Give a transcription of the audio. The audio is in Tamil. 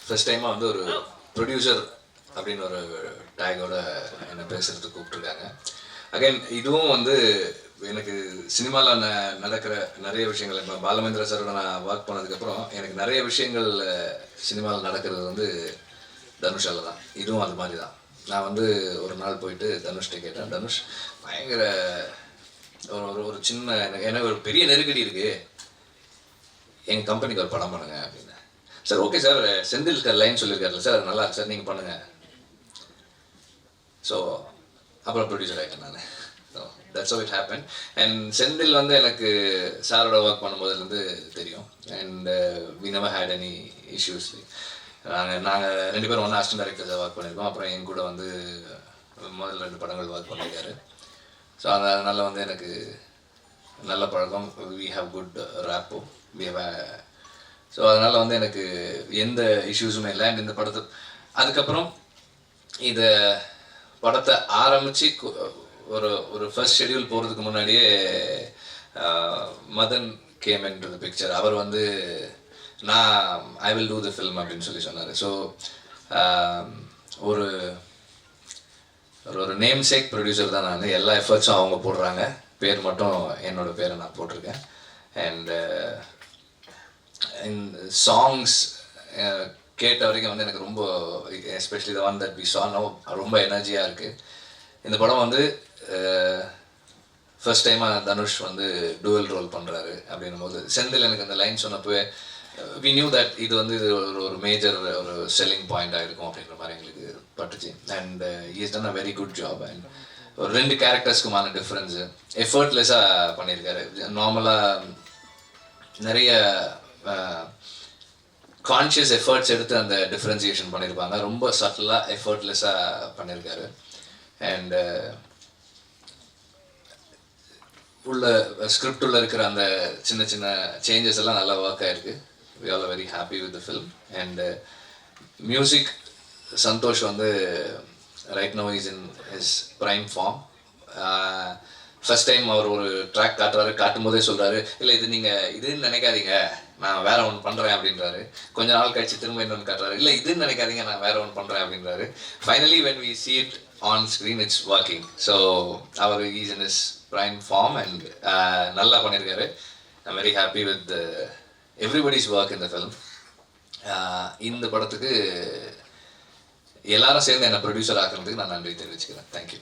ஃபர்ஸ்ட் டைமாக வந்து ஒரு ப்ரொடியூசர் அப்படின்னு ஒரு டேகோட என்னை பேசுகிறதுக்கு கூப்பிட்ருக்காங்க. அகைன் இதுவும் வந்து எனக்கு சினிமாவில் நடக்கிற நிறைய விஷயங்கள், இப்போ பாலமேந்திர சாரோட நான் ஒர்க் பண்ணதுக்கப்புறம் எனக்கு நிறைய விஷயங்கள் சினிமாவில் நடக்கிறது வந்து தனுஷால தான். இதுவும் அது மாதிரி தான். நான் வந்து ஒரு நாள் போயிட்டு தனுஷ்கிட்ட கேட்டேன், தனுஷ் பயங்கர ஒரு ஒரு சின்ன எனக்கு ஒரு பெரிய நெருக்கடி இருக்குது, எங்கள் கம்பெனிக்கு ஒரு படம் பண்ணுங்க அப்படின்னு. Sir okay sir, Senthil line சொல்லியிருக்காருல்ல சார், அது நல்லா இருக்கு சார், நீங்கள் பண்ணுங்கள். ஸோ அப்புறம் ப்ரொடியூசர் ஆகிட்டேன் நான். So that's how it happen. And Senthil வந்து எனக்கு சாரோட ஒர்க் பண்ணும்போதுலேருந்து தெரியும். And we never had any issues. நாங்கள் ரெண்டு பேரும் ஒன்றா அசிஸ்டன்ட் டைரக்டர்ஸாக ஒர்க் பண்ணியிருக்கோம். அப்புறம் என் கூட வந்து முதல்ல 2 படங்கள் ஒர்க் பண்ணியிருக்காரு. ஸோ அதனால் வந்து எனக்கு நல்ல பழக்கம். We have good rapport, we have. So அதனால் வந்து எனக்கு எந்த இஷ்யூஸுமே இல்லை. அண்ட் இந்த படத்தை அதுக்கப்புறம் இதை படத்தை ஆரம்பித்து ஒரு ஒரு ஃபர்ஸ்ட் ஷெட்யூல் போகிறதுக்கு முன்னாடியே மதன் கேம் என்ற பிக்சர், அவர் வந்து நான் I will do the film அப்படின்னு சொல்லி சொன்னார். ஸோ ஒரு ஒரு நேம் சேக் ப்ரொடியூசர் தான் நான். எல்லா எஃபர்ட்ஸும் அவங்க போடுறாங்க, பேர் மட்டும் என்னோட பேரை நான் போட்டிருக்கேன். அண்ட் சாங்ஸ் கேட்ட வரைக்கும் வந்து எனக்கு ரொம்ப, especially the one that we saw no, ரொம்ப எனர்ஜியாக இருக்குது. இந்த படம் வந்து ஃபர்ஸ்ட் டைமாக தனுஷ் வந்து டூவல் ரோல் பண்ணுறாரு அப்படின்னும் போது செந்தில் எனக்கு அந்த லைன் சொன்னப்போ வி நியூ தட் இது வந்து இது ஒரு மேஜர் ஒரு செல்லிங் பாயிண்டாக இருக்கும் அப்படின்ற மாதிரி எங்களுக்கு பட்டுச்சு. And is done a very good job. And ஒரு 2 கேரக்டர்ஸ்க்குமான டிஃப்ரென்ஸு எஃபர்ட்லெஸ்ஸாக பண்ணியிருக்காரு. நார்மலாக நிறைய கான்ஷியஸ் எஃபர்ட்ஸ் எடுத்து அந்த டிஃப்ரென்சியேஷன் பண்ணியிருப்பாங்க, ரொம்ப சட்டிலாக எஃபர்ட்லெஸ்ஸாக பண்ணியிருக்காரு. அண்ட் உள்ள ஸ்கிரிப்ட் உள்ள இருக்கிற அந்த சின்ன சின்ன சேஞ்சஸ் எல்லாம் நல்லா ஒர்க் ஆகிருக்கு. We are very happy with the film. And music Santhosh வந்து right now is in his prime form. First time அவர் ஒரு ட்ராக் காட்டுறாரு, காட்டும் போதே சொல்கிறாரு, இல்லை இது நீங்கள் இதுன்னு நினைக்காதீங்க, நான் வேற ஒன்று பண்ணுறேன் அப்படின்றாரு. கொஞ்ச நாள் கழிச்சு திரும்ப இன்னொன்று காட்டுறாரு, இல்லை இதுன்னு நினைக்காதீங்க, நான் வேற ஒன்று பண்ணுறேன் அப்படின்றாரு. Finally when we see it on screen it's working. So அவர் is in his prime form and நல்லா பண்ணியிருக்காரு. I'm very happy with everybody's work in the film. இந்த படத்துக்கு எல்லாரும் சேர்ந்து என்னை ப்ரொடியூசர் ஆக்குறதுக்கு நான் நன்றி தெரிவிச்சுக்கிறேன். தேங்க்யூ.